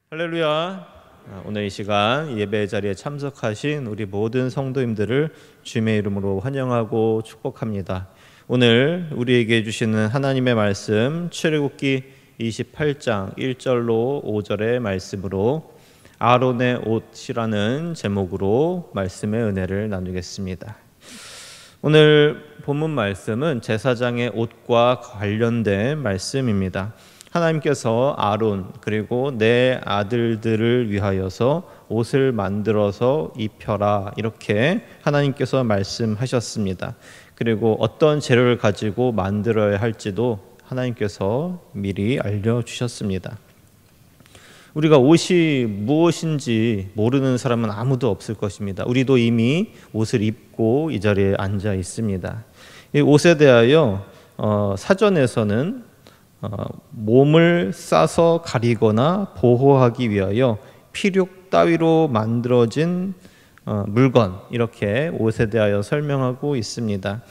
할렐루야. 오늘 이 시간 예배 자리에 참석하신 우리 모든 성도님들을 주님의 이름으로 환영하고 축복합니다. 오늘 우리에게 주시는 하나님의 말씀 출애굽기 28장 1절로 5절의 말씀으로 아론의 옷이라는 제목으로 말씀의 은혜를 나누겠습니다. 오늘 본문 말씀은 제사장의 옷과 관련된 말씀입니다. 하나님께서 아론 그리고 내 아들들을 위하여서 옷을 만들어서 입혀라 이렇게 하나님께서 말씀하셨습니다. 그리고 어떤 재료를 가지고 만들어야 할지도 하나님께서 미리 알려주셨습니다. 우리가 옷이 무엇인지 모르는 사람은 아무도 없을 것입니다. 우리도 이미 옷을 입고 이 자리에 앉아 있습니다. 이 옷에 대하여 사전에서는 몸을 싸서 가리거나 보호하기 위하여 피륙 따위로 만들어진 물건 이렇게 옷에 대하여 설명하고 있습니다.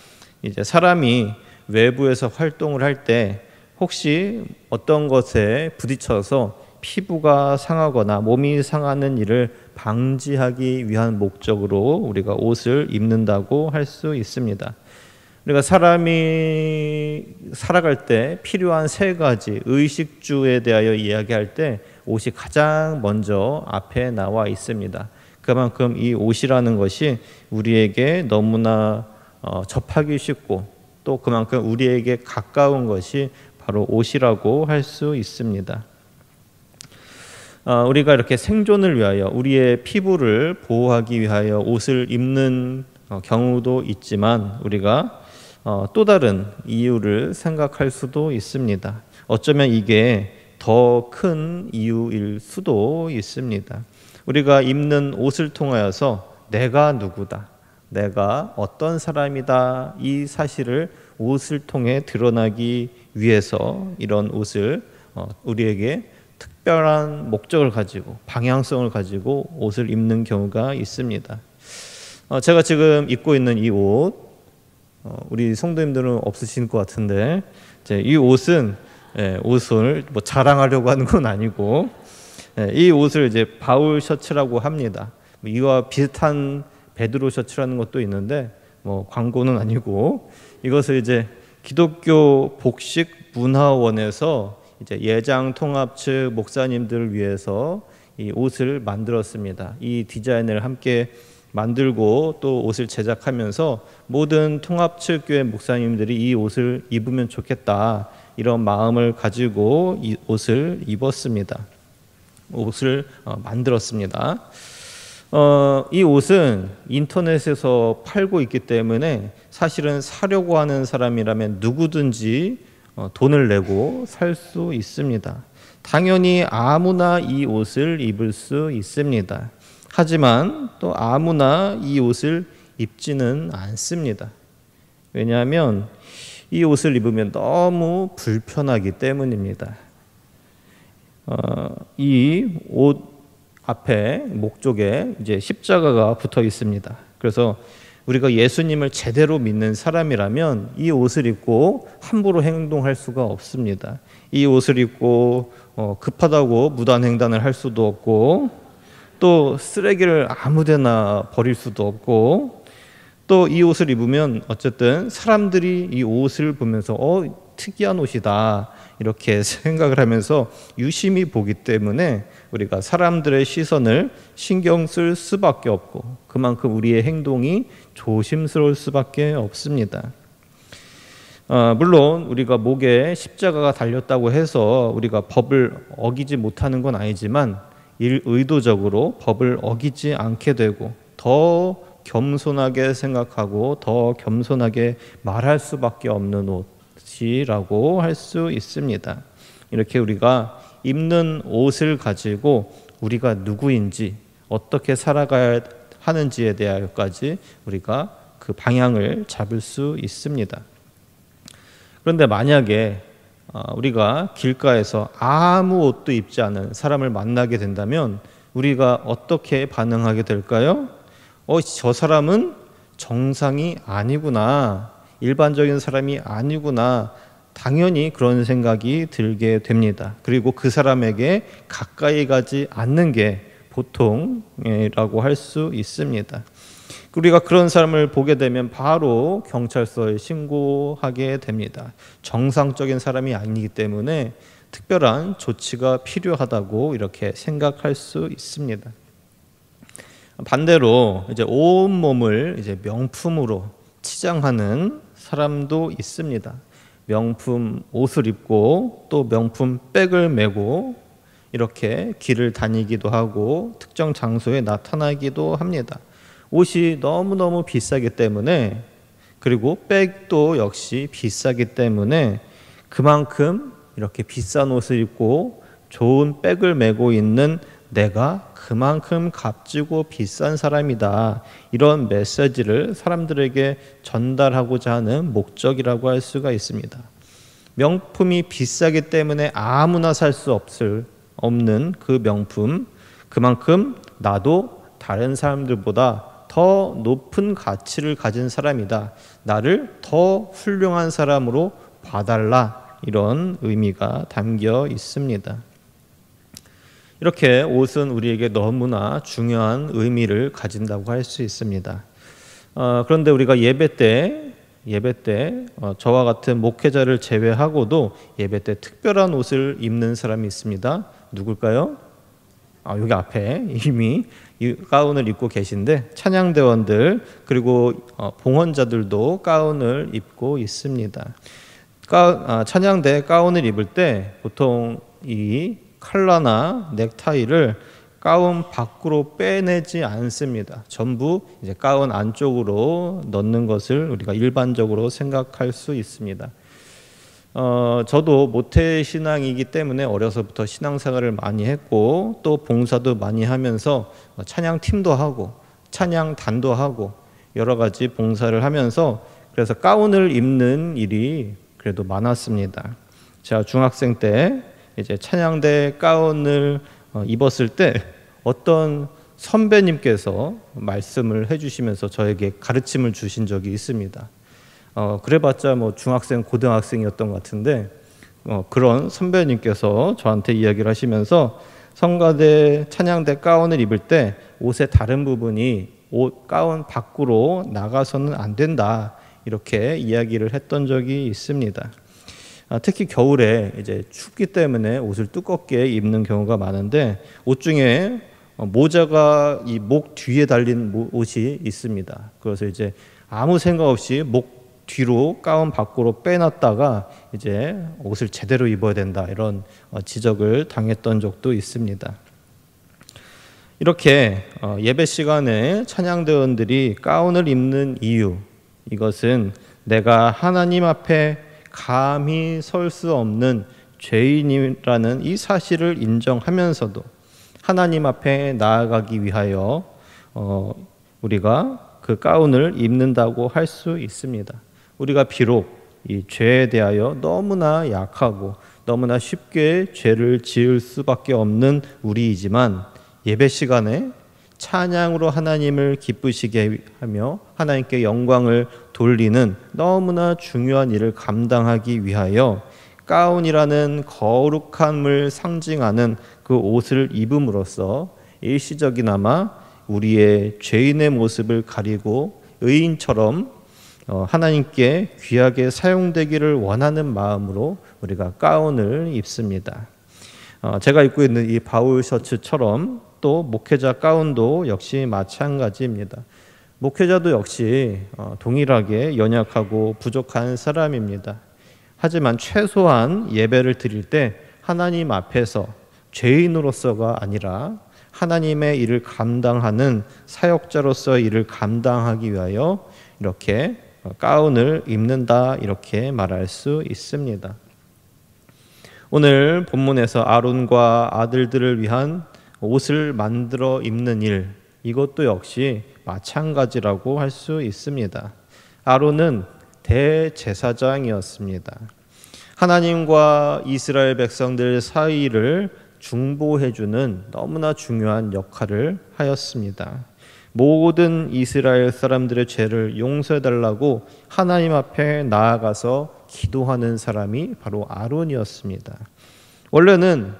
이제 사람이 외부에서 활동을 할 때 혹시 어떤 것에 부딪혀서 피부가 상하거나 몸이 상하는 일을 방지하기 위한 목적으로 우리가 옷을 입는다고 할 수 있습니다. 우리가 사람이 살아갈 때 필요한 세 가지 의식주에 대하여 이야기할 때 옷이 가장 먼저 앞에 나와 있습니다. 그만큼 이 옷이라는 것이 우리에게 너무나 접하기 쉽고 또 그만큼 우리에게 가까운 것이 바로 옷이라고 할 수 있습니다. 우리가 이렇게 생존을 위하여 우리의 피부를 보호하기 위하여 옷을 입는 경우도 있지만 우리가 또 다른 이유를 생각할 수도 있습니다. 어쩌면 이게 더 큰 이유일 수도 있습니다. 우리가 입는 옷을 통하여서 내가 누구다, 내가 어떤 사람이다 이 사실을 옷을 통해 드러나기 위해서 이런 옷을 우리에게 특별한 목적을 가지고 방향성을 가지고 옷을 입는 경우가 있습니다. 제가 지금 입고 있는 이 옷 우리 성도님들은 없으신 것 같은데 이 옷은 옷을 뭐 자랑하려고 하는 건 아니고 이 옷을 이제 바울 셔츠라고 합니다. 이와 비슷한 베드로 셔츠라는 것도 있는데 뭐 광고는 아니고 이것을 이제 기독교 복식 문화원에서 이제 예장 통합 측 목사님들을 위해서 이 옷을 만들었습니다. 이 디자인을 함께 만들고 또 옷을 제작하면서 모든 통합 측 교회 목사님들이 이 옷을 입으면 좋겠다 이런 마음을 가지고 이 옷을 입었습니다. 옷을 만들었습니다. 이 옷은 인터넷에서 팔고 있기 때문에 사실은 사려고 하는 사람이라면 누구든지 돈을 내고 살 수 있습니다. 당연히 아무나 이 옷을 입을 수 있습니다. 하지만 또 아무나 이 옷을 입지는 않습니다. 왜냐하면 이 옷을 입으면 너무 불편하기 때문입니다. 이 옷 앞에 목쪽에 이제 십자가가 붙어 있습니다. 그래서 우리가 예수님을 제대로 믿는 사람이라면 이 옷을 입고 함부로 행동할 수가 없습니다. 이 옷을 입고 급하다고 무단횡단을 할 수도 없고 또 쓰레기를 아무데나 버릴 수도 없고 또 이 옷을 입으면 어쨌든 사람들이 이 옷을 보면서 특이한 옷이다 이렇게 생각을 하면서 유심히 보기 때문에 우리가 사람들의 시선을 신경 쓸 수밖에 없고 그만큼 우리의 행동이 조심스러울 수밖에 없습니다. 물론 우리가 목에 십자가가 달렸다고 해서 우리가 법을 어기지 못하는 건 아니지만 의도적으로 법을 어기지 않게 되고 더 겸손하게 생각하고 더 겸손하게 말할 수밖에 없는 옷이라고 할 수 있습니다. 이렇게 우리가 입는 옷을 가지고 우리가 누구인지 어떻게 살아가야 하는지에 대하여까지 우리가 그 방향을 잡을 수 있습니다. 그런데 만약에 우리가 길가에서 아무 옷도 입지 않은 사람을 만나게 된다면 우리가 어떻게 반응하게 될까요? 저 사람은 정상이 아니구나, 일반적인 사람이 아니구나, 당연히 그런 생각이 들게 됩니다. 그리고 그 사람에게 가까이 가지 않는 게 보통이라고 할 수 있습니다. 우리가 그런 사람을 보게 되면 바로 경찰서에 신고하게 됩니다. 정상적인 사람이 아니기 때문에 특별한 조치가 필요하다고 이렇게 생각할 수 있습니다. 반대로 이제 온 몸을 이제 명품으로 치장하는 사람도 있습니다. 명품 옷을 입고 또 명품 백을 메고 이렇게 길을 다니기도 하고 특정 장소에 나타나기도 합니다. 옷이 너무너무 비싸기 때문에, 그리고 백도 역시 비싸기 때문에 그만큼 이렇게 비싼 옷을 입고 좋은 백을 메고 있는 내가 그만큼 값지고 비싼 사람이다, 이런 메시지를 사람들에게 전달하고자 하는 목적이라고 할 수가 있습니다. 명품이 비싸기 때문에 아무나 살 수 없는 그 명품, 그만큼 나도 다른 사람들보다 더 높은 가치를 가진 사람이다, 나를 더 훌륭한 사람으로 봐달라, 이런 의미가 담겨 있습니다. 이렇게 옷은 우리에게 너무나 중요한 의미를 가진다고 할 수 있습니다. 그런데 우리가 예배 때 저와 같은 목회자를 제외하고도 예배 때 특별한 옷을 입는 사람이 있습니다. 누굴까요? 여기 앞에 이미 이 가운을 입고 계신데, 찬양대원들 그리고 봉헌자들도 가운을 입고 있습니다. 찬양대 가운을 입을 때 보통 이 칼라나 넥타이를 가운 밖으로 빼내지 않습니다. 전부 이제 가운 안쪽으로 넣는 것을 우리가 일반적으로 생각할 수 있습니다. 저도 모태신앙이기 때문에 어려서부터 신앙생활을 많이 했고 또 봉사도 많이 하면서 찬양팀도 하고 찬양단도 하고 여러 가지 봉사를 하면서 그래서 가운을 입는 일이 그래도 많았습니다. 제가 중학생 때 이제 찬양대 가운을 입었을 때 어떤 선배님께서 말씀을 해주시면서 저에게 가르침을 주신 적이 있습니다. 그래봤자 뭐 중학생, 고등학생이었던 것 같은데 그런 선배님께서 저한테 이야기를 하시면서 성가대, 찬양대 가운을 입을 때 옷의 다른 부분이 옷 가운 밖으로 나가서는 안 된다, 이렇게 이야기를 했던 적이 있습니다. 특히 겨울에 이제 춥기 때문에 옷을 두껍게 입는 경우가 많은데 옷 중에 모자가 이 목 뒤에 달린 옷이 있습니다. 그래서 이제 아무 생각 없이 목 뒤로 가운 밖으로 빼놨다가 이제 옷을 제대로 입어야 된다, 이런 지적을 당했던 적도 있습니다. 이렇게 예배 시간에 찬양대원들이 가운을 입는 이유, 이것은 내가 하나님 앞에 감히 설 수 없는 죄인이라는 이 사실을 인정하면서도 하나님 앞에 나아가기 위하여 우리가 그 가운을 입는다고 할 수 있습니다. 우리가 비록 이 죄에 대하여 너무나 약하고 너무나 쉽게 죄를 지을 수밖에 없는 우리이지만 예배 시간에 찬양으로 하나님을 기쁘시게 하며 하나님께 영광을 돌리는 너무나 중요한 일을 감당하기 위하여 가운이라는 거룩함을 상징하는 그 옷을 입음으로써 일시적이나마 우리의 죄인의 모습을 가리고 의인처럼 하나님께 귀하게 사용되기를 원하는 마음으로 우리가 가운을 입습니다. 제가 입고 있는 이 바울 셔츠처럼 또 목회자 가운도 역시 마찬가지입니다. 목회자도 역시 동일하게 연약하고 부족한 사람입니다. 하지만 최소한 예배를 드릴 때 하나님 앞에서 죄인으로서가 아니라 하나님의 일을 감당하는 사역자로서의 일을 감당하기 위하여 이렇게 가운을 입는다, 이렇게 말할 수 있습니다. 오늘 본문에서 아론과 아들들을 위한 옷을 만들어 입는 일, 이것도 역시 마찬가지라고 할 수 있습니다. 아론은 대제사장이었습니다. 하나님과 이스라엘 백성들 사이를 중보해주는 너무나 중요한 역할을 하였습니다. 모든 이스라엘 사람들의 죄를 용서해달라고 하나님 앞에 나아가서 기도하는 사람이 바로 아론이었습니다. 원래는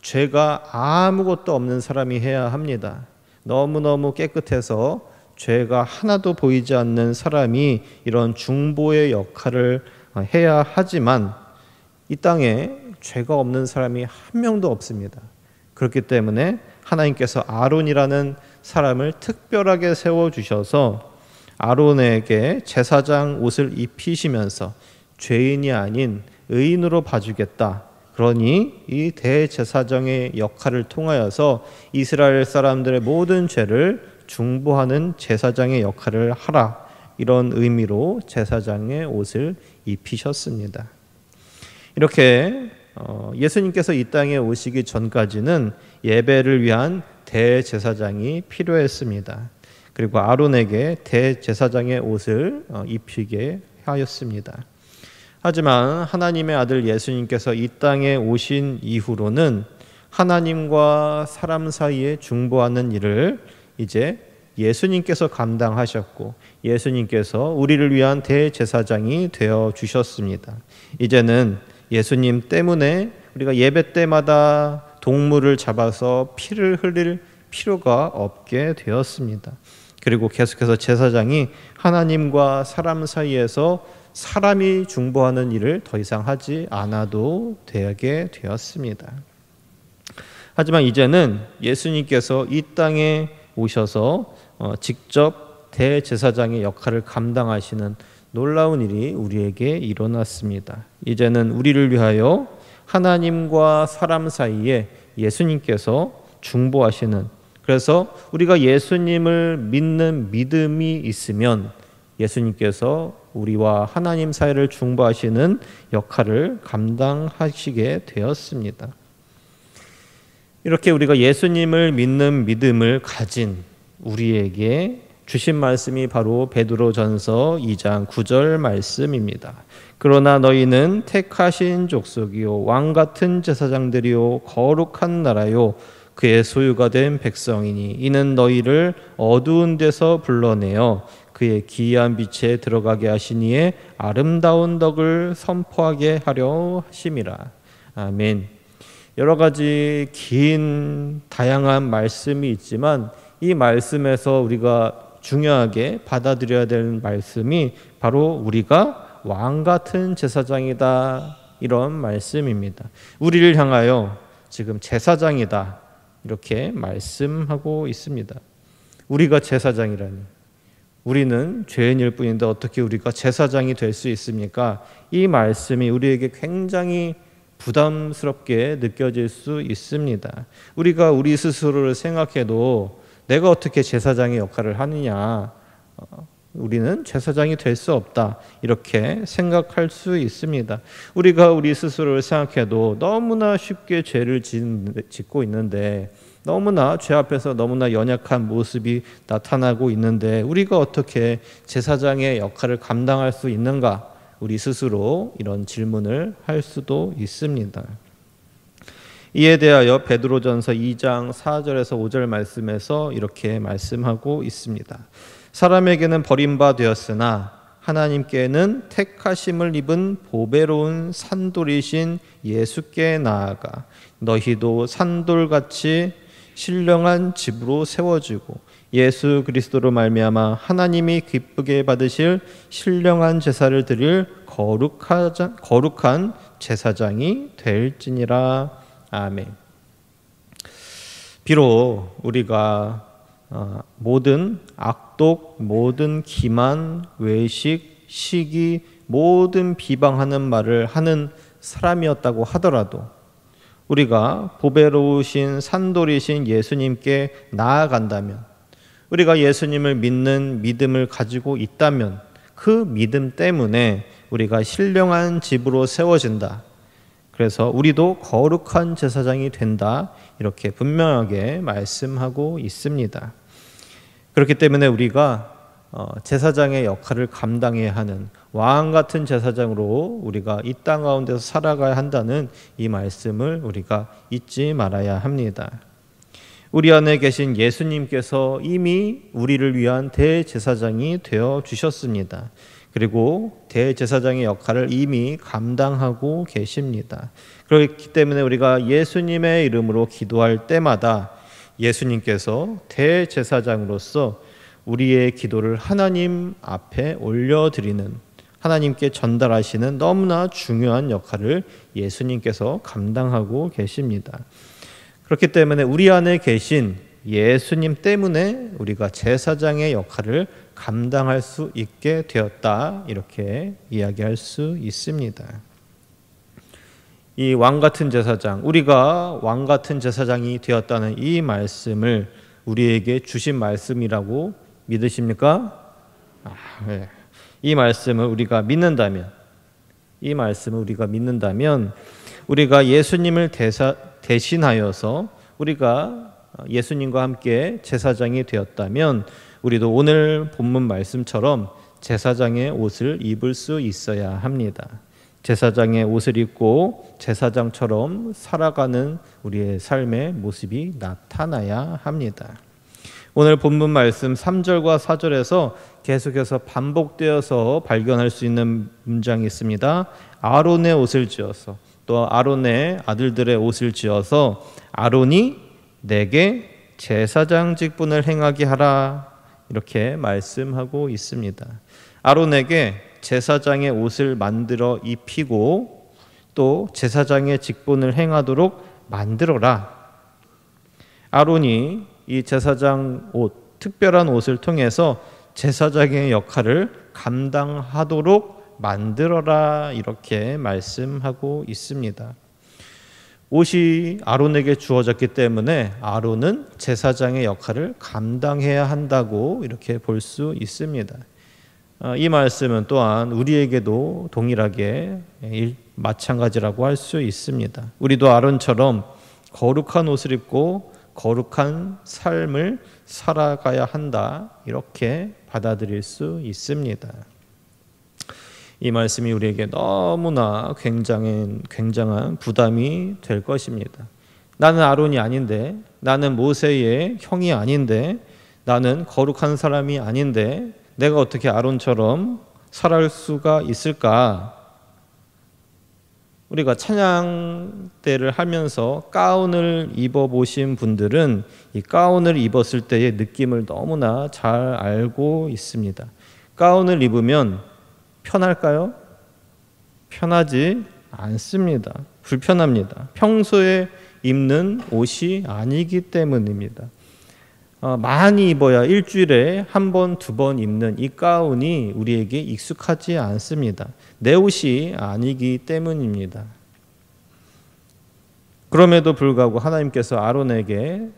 죄가 아무것도 없는 사람이 해야 합니다. 너무너무 깨끗해서 죄가 하나도 보이지 않는 사람이 이런 중보의 역할을 해야 하지만 이 땅에 죄가 없는 사람이 한 명도 없습니다. 그렇기 때문에 하나님께서 아론이라는 사람을 특별하게 세워주셔서 아론에게 제사장 옷을 입히시면서 죄인이 아닌 의인으로 봐주겠다. 그러니 이 대제사장의 역할을 통하여서 이스라엘 사람들의 모든 죄를 중보하는 제사장의 역할을 하라. 이런 의미로 제사장의 옷을 입히셨습니다. 이렇게 예수님께서 이 땅에 오시기 전까지는 예배를 위한 대제사장이 필요했습니다. 그리고 아론에게 대제사장의 옷을 입히게 하였습니다. 하지만 하나님의 아들 예수님께서 이 땅에 오신 이후로는 하나님과 사람 사이에 중보하는 일을 이제 예수님께서 감당하셨고 예수님께서 우리를 위한 대제사장이 되어 주셨습니다. 이제는 예수님 때문에 우리가 예배 때마다 동물을 잡아서 피를 흘릴 필요가 없게 되었습니다. 그리고 계속해서 제사장이 하나님과 사람 사이에서 사람이 중보하는 일을 더 이상 하지 않아도 되게 되었습니다. 하지만 이제는 예수님께서 이 땅에 오셔서 직접 대제사장의 역할을 감당하시는 놀라운 일이 우리에게 일어났습니다. 이제는 우리를 위하여 하나님과 사람 사이에 예수님께서 중보하시는, 그래서 우리가 예수님을 믿는 믿음이 있으면 예수님께서 우리와 하나님 사이를 중보하시는 역할을 감당하시게 되었습니다. 이렇게 우리가 예수님을 믿는 믿음을 가진 우리에게 주신 말씀이 바로 베드로전서 2장 9절 말씀입니다. 그러나 너희는 택하신 족속이요 왕 같은 제사장들이요 거룩한 나라요 그의 소유가 된 백성이니 이는 너희를 어두운 데서 불러내어 그의 기이한 빛에 들어가게 하시니에 아름다운 덕을 선포하게 하려 하심이라. 아멘. 여러 가지 긴 다양한 말씀이 있지만 이 말씀에서 우리가 중요하게 받아들여야 되는 말씀이 바로 우리가 왕 같은 제사장이다, 이런 말씀입니다. 우리를 향하여 지금 제사장이다 이렇게 말씀하고 있습니다. 우리가 제사장이라니, 우리는 죄인일 뿐인데 어떻게 우리가 제사장이 될 수 있습니까? 이 말씀이 우리에게 굉장히 부담스럽게 느껴질 수 있습니다. 우리가 우리 스스로를 생각해도 내가 어떻게 제사장의 역할을 하느냐, 우리는 제사장이 될 수 없다 이렇게 생각할 수 있습니다. 우리가 우리 스스로를 생각해도 너무나 쉽게 죄를 짓고 있는데, 너무나 죄 앞에서 너무나 연약한 모습이 나타나고 있는데 우리가 어떻게 제사장의 역할을 감당할 수 있는가, 우리 스스로 이런 질문을 할 수도 있습니다. 이에 대하여 베드로전서 2장 4절에서 5절 말씀에서 이렇게 말씀하고 있습니다. 사람에게는 버림받았으나 하나님께는 택하심을 입은 보배로운 산돌이신 예수께 나아가 너희도 산돌같이 신령한 집으로 세워지고 예수 그리스도로 말미암아 하나님이 기쁘게 받으실 신령한 제사를 드릴 거룩한 제사장이 될지니라. 아멘. 비록 우리가 모든 악독, 모든 기만, 외식, 시기, 모든 비방하는 말을 하는 사람이었다고 하더라도 우리가 보배로우신 산돌이신 예수님께 나아간다면, 우리가 예수님을 믿는 믿음을 가지고 있다면 그 믿음 때문에 우리가 신령한 집으로 세워진다. 그래서 우리도 거룩한 제사장이 된다. 이렇게 분명하게 말씀하고 있습니다. 그렇기 때문에 우리가 제사장의 역할을 감당해야 하는 왕 같은 제사장으로 우리가 이 땅 가운데서 살아가야 한다는 이 말씀을 우리가 잊지 말아야 합니다. 우리 안에 계신 예수님께서 이미 우리를 위한 대제사장이 되어 주셨습니다. 그리고 대제사장의 역할을 이미 감당하고 계십니다. 그렇기 때문에 우리가 예수님의 이름으로 기도할 때마다 예수님께서 대제사장으로서 우리의 기도를 하나님 앞에 올려드리는, 하나님께 전달하시는 너무나 중요한 역할을 예수님께서 감당하고 계십니다. 그렇기 때문에 우리 안에 계신 예수님 때문에 우리가 제사장의 역할을 감당할 수 있게 되었다, 이렇게 이야기할 수 있습니다. 이 왕같은 제사장, 우리가 왕같은 제사장이 되었다는 이 말씀을 우리에게 주신 말씀이라고 믿으십니까? 네. 이 말씀을 우리가 믿는다면, 우리가 예수님을 대신하여서 우리가 예수님과 함께 제사장이 되었다면 우리도 오늘 본문 말씀처럼 제사장의 옷을 입을 수 있어야 합니다. 제사장의 옷을 입고 제사장처럼 살아가는 우리의 삶의 모습이 나타나야 합니다. 오늘 본문 말씀 3절과 4절에서 계속해서 반복되어서 발견할 수 있는 문장이 있습니다. 아론의 옷을 지어서, 또 아론의 아들들의 옷을 지어서 아론이 내게 제사장 직분을 행하게 하라, 이렇게 말씀하고 있습니다. 아론에게 제사장의 옷을 만들어 입히고 또 제사장의 직분을 행하도록 만들어라. 아론이 이 제사장 옷, 특별한 옷을 통해서 제사장의 역할을 감당하도록 만들어라, 이렇게 말씀하고 있습니다. 옷이 아론에게 주어졌기 때문에 아론은 제사장의 역할을 감당해야 한다고 이렇게 볼 수 있습니다. 이 말씀은 또한 우리에게도 동일하게 마찬가지라고 할 수 있습니다. 우리도 아론처럼 거룩한 옷을 입고 거룩한 삶을 살아가야 한다, 이렇게 받아들일 수 있습니다. 이 말씀이 우리에게 너무나 굉장한 부담이 될 것입니다. 나는 아론이 아닌데, 나는 모세의 형이 아닌데, 나는 거룩한 사람이 아닌데 내가 어떻게 아론처럼 살아갈 수가 있을까? 우리가 찬양 때를 하면서 가운을 입어보신 분들은 이 가운을 입었을 때의 느낌을 너무나 잘 알고 있습니다. 가운을 입으면 편할까요? 편하지 않습니다. 불편합니다. 평소에 입는 옷이 아니기 때문입니다. 많이 입어야 일주일에 한 번, 두 번 입는 이 가운이 우리에게 익숙하지 않습니다. 내 옷이 아니기 때문입니다. 그럼에도 불구하고 하나님께서 아론에게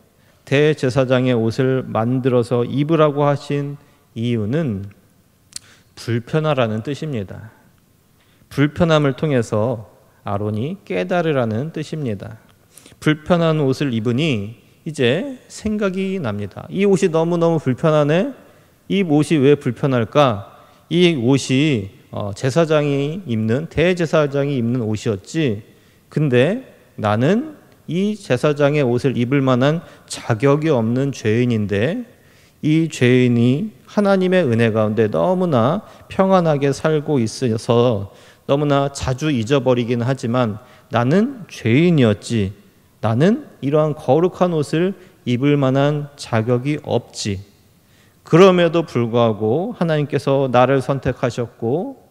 대제사장의 옷을 만들어서 입으라고 하신 이유는 불편하라는 뜻입니다. 불편함을 통해서 아론이 깨달으라는 뜻입니다. 불편한 옷을 입으니 이제 생각이 납니다. 이 옷이 너무너무 불편하네? 이 옷이 왜 불편할까? 이 옷이 제사장이 입는, 대제사장이 입는 옷이었지. 근데 나는 이 제사장의 옷을 입을 만한 자격이 없는 죄인인데, 이 죄인이 하나님의 은혜 가운데 너무나 평안하게 살고 있어서 너무나 자주 잊어버리긴 하지만 나는 죄인이었지. 나는 이러한 거룩한 옷을 입을 만한 자격이 없지. 그럼에도 불구하고 하나님께서 나를 선택하셨고,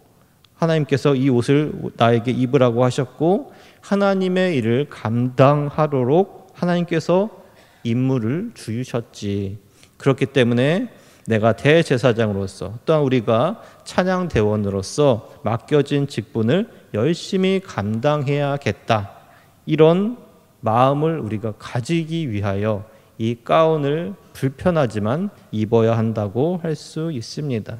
하나님께서 이 옷을 나에게 입으라고 하셨고, 하나님의 일을 감당하도록 하나님께서 임무를 주셨지. 그렇기 때문에 내가 대제사장으로서, 또한 우리가 찬양대원으로서 맡겨진 직분을 열심히 감당해야겠다, 이런 마음을 우리가 가지기 위하여 이 가운을 불편하지만 입어야 한다고 할 수 있습니다.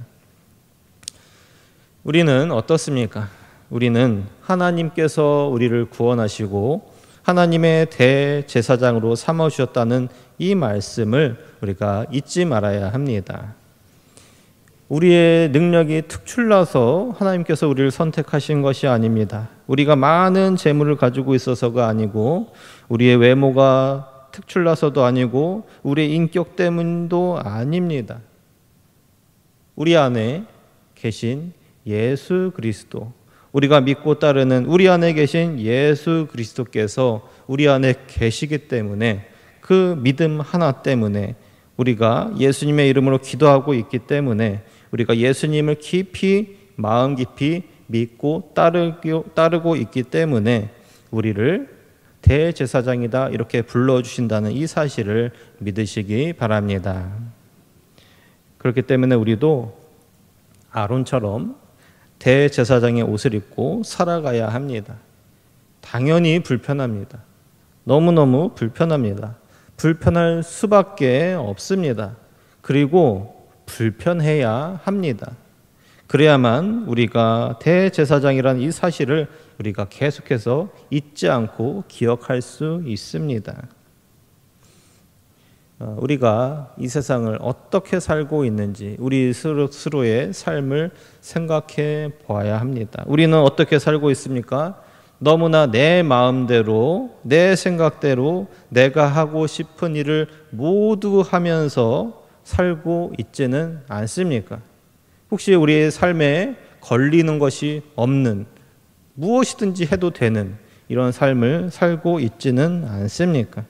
우리는 어떻습니까? 우리는 하나님께서 우리를 구원하시고 하나님의 대제사장으로 삼으셨다는 이 말씀을 우리가 잊지 말아야 합니다. 우리의 능력이 특출나서 하나님께서 우리를 선택하신 것이 아닙니다. 우리가 많은 재물을 가지고 있어서가 아니고, 우리의 외모가 특출나서도 아니고 우리의 인격 때문도 아닙니다. 우리 안에 계신 예수 그리스도, 우리가 믿고 따르는 우리 안에 계신 예수 그리스도께서 우리 안에 계시기 때문에, 그 믿음 하나 때문에, 우리가 예수님의 이름으로 기도하고 있기 때문에, 우리가 예수님을 깊이 마음 깊이 믿고 따르고 있기 때문에 우리를 대제사장이다 이렇게 불러주신다는 이 사실을 믿으시기 바랍니다. 그렇기 때문에 우리도 아론처럼 대제사장의 옷을 입고 살아가야 합니다. 당연히 불편합니다. 너무너무 불편합니다. 불편할 수밖에 없습니다. 그리고 불편해야 합니다. 그래야만 우리가 대제사장이라는 이 사실을 우리가 계속해서 잊지 않고 기억할 수 있습니다. 우리가 이 세상을 어떻게 살고 있는지 우리 스스로의 삶을 생각해 보아야 합니다. 우리는 어떻게 살고 있습니까? 너무나 내 마음대로, 내 생각대로 내가 하고 싶은 일을 모두 하면서 살고 있지는 않습니까? 혹시 우리의 삶에 걸리는 것이 없는, 무엇이든지 해도 되는 이런 삶을 살고 있지는 않습니까?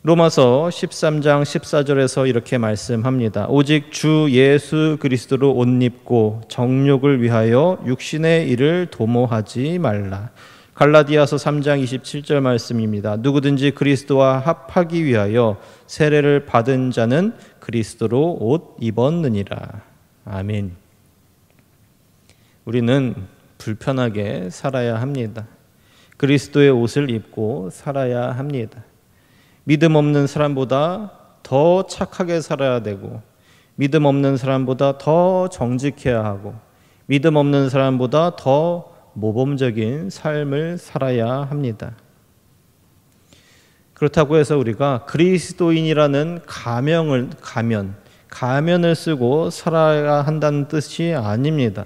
로마서 13장 14절에서 이렇게 말씀합니다. 오직 주 예수 그리스도로 옷 입고 정욕을 위하여 육신의 일을 도모하지 말라. 갈라디아서 3장 27절 말씀입니다. 누구든지 그리스도와 합하기 위하여 세례를 받은 자는 그리스도로 옷 입었느니라. 아멘. 우리는 불편하게 살아야 합니다. 그리스도의 옷을 입고 살아야 합니다. 믿음 없는 사람보다 더 착하게 살아야 되고, 믿음 없는 사람보다 더 정직해야 하고, 믿음 없는 사람보다 더 모범적인 삶을 살아야 합니다. 그렇다고 해서 우리가 그리스도인이라는 가면을 쓰고 살아야 한다는 뜻이 아닙니다.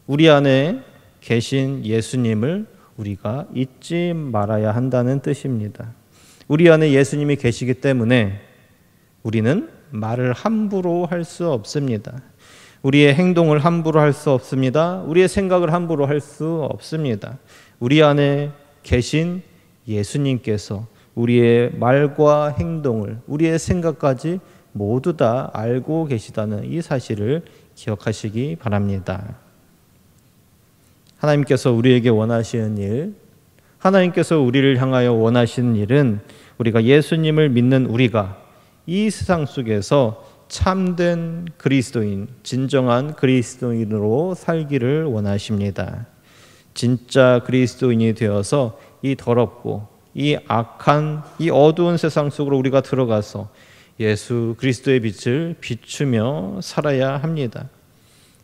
우리 안에 계신 예수님을 우리가 잊지 말아야 한다는 뜻입니다. 우리 안에 예수님이 계시기 때문에 우리는 말을 함부로 할 수 없습니다. 우리의 행동을 함부로 할 수 없습니다. 우리의 생각을 함부로 할 수 없습니다. 우리 안에 계신 예수님께서 우리의 말과 행동을, 우리의 생각까지 모두 다 알고 계시다는 이 사실을 기억하시기 바랍니다. 하나님께서 우리에게 원하시는 일, 하나님께서 우리를 향하여 원하시는 일은 우리가 예수님을 믿는 우리가 이 세상 속에서 참된 그리스도인, 진정한 그리스도인으로 살기를 원하십니다. 진짜 그리스도인이 되어서 이 더럽고 이 악한 이 어두운 세상 속으로 우리가 들어가서 예수 그리스도의 빛을 비추며 살아야 합니다.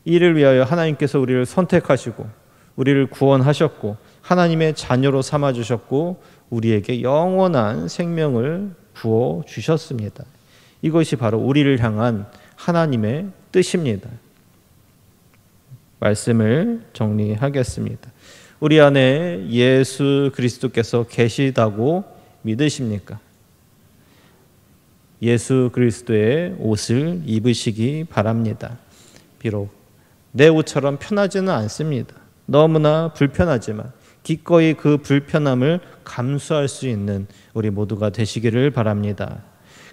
이를 위하여 하나님께서 우리를 선택하시고 우리를 구원하셨고 하나님의 자녀로 삼아주셨고 우리에게 영원한 생명을 부어주셨습니다. 이것이 바로 우리를 향한 하나님의 뜻입니다. 말씀을 정리하겠습니다. 우리 안에 예수 그리스도께서 계시다고 믿으십니까? 예수 그리스도의 옷을 입으시기 바랍니다. 비록 내 옷처럼 편하지는 않습니다. 너무나 불편하지만 기꺼이 그 불편함을 감수할 수 있는 우리 모두가 되시기를 바랍니다.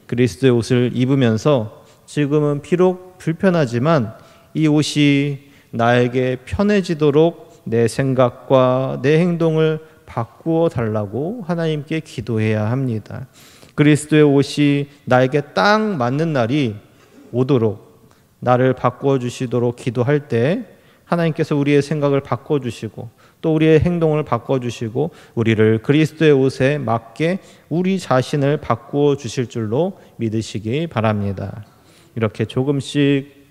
그리스도의 옷을 입으면서 지금은 비록 불편하지만 이 옷이 나에게 편해지도록 내 생각과 내 행동을 바꾸어 달라고 하나님께 기도해야 합니다. 그리스도의 옷이 나에게 딱 맞는 날이 오도록, 나를 바꾸어 주시도록 기도할 때 하나님께서 우리의 생각을 바꿔주시고 또 우리의 행동을 바꿔주시고 우리를 그리스도의 옷에 맞게 우리 자신을 바꾸어 주실 줄로 믿으시기 바랍니다. 이렇게 조금씩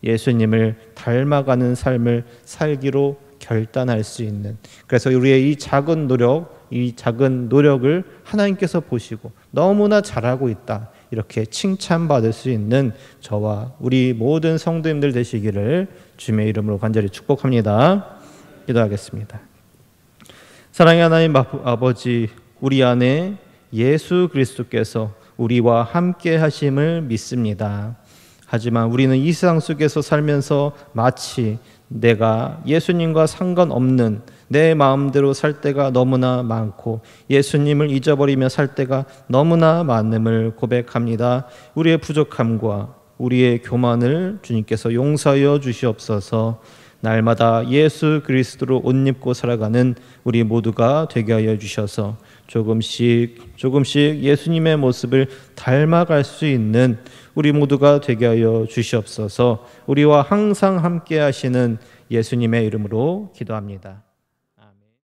예수님을 닮아가는 삶을 살기로 결단할 수 있는, 그래서 우리의 이 작은 노력을 하나님께서 보시고 너무나 잘하고 있다 이렇게 칭찬받을 수 있는 저와 우리 모든 성도님들 되시기를 주님의 이름으로 간절히 축복합니다. 기도하겠습니다. 사랑의 하나님 아버지, 우리 안에 예수 그리스도께서 우리와 함께 하심을 믿습니다. 하지만 우리는 이 세상 속에서 살면서 마치 내가 예수님과 상관없는 내 마음대로 살 때가 너무나 많고 예수님을 잊어버리며 살 때가 너무나 많음을 고백합니다. 우리의 부족함과 우리의 교만을 주님께서 용서하여 주시옵소서. 날마다 예수 그리스도로 옷 입고 살아가는 우리 모두가 되게 하여 주셔서 조금씩 예수님의 모습을 닮아갈 수 있는 우리 모두가 되게 하여 주시옵소서. 우리와 항상 함께 하시는 예수님의 이름으로 기도합니다.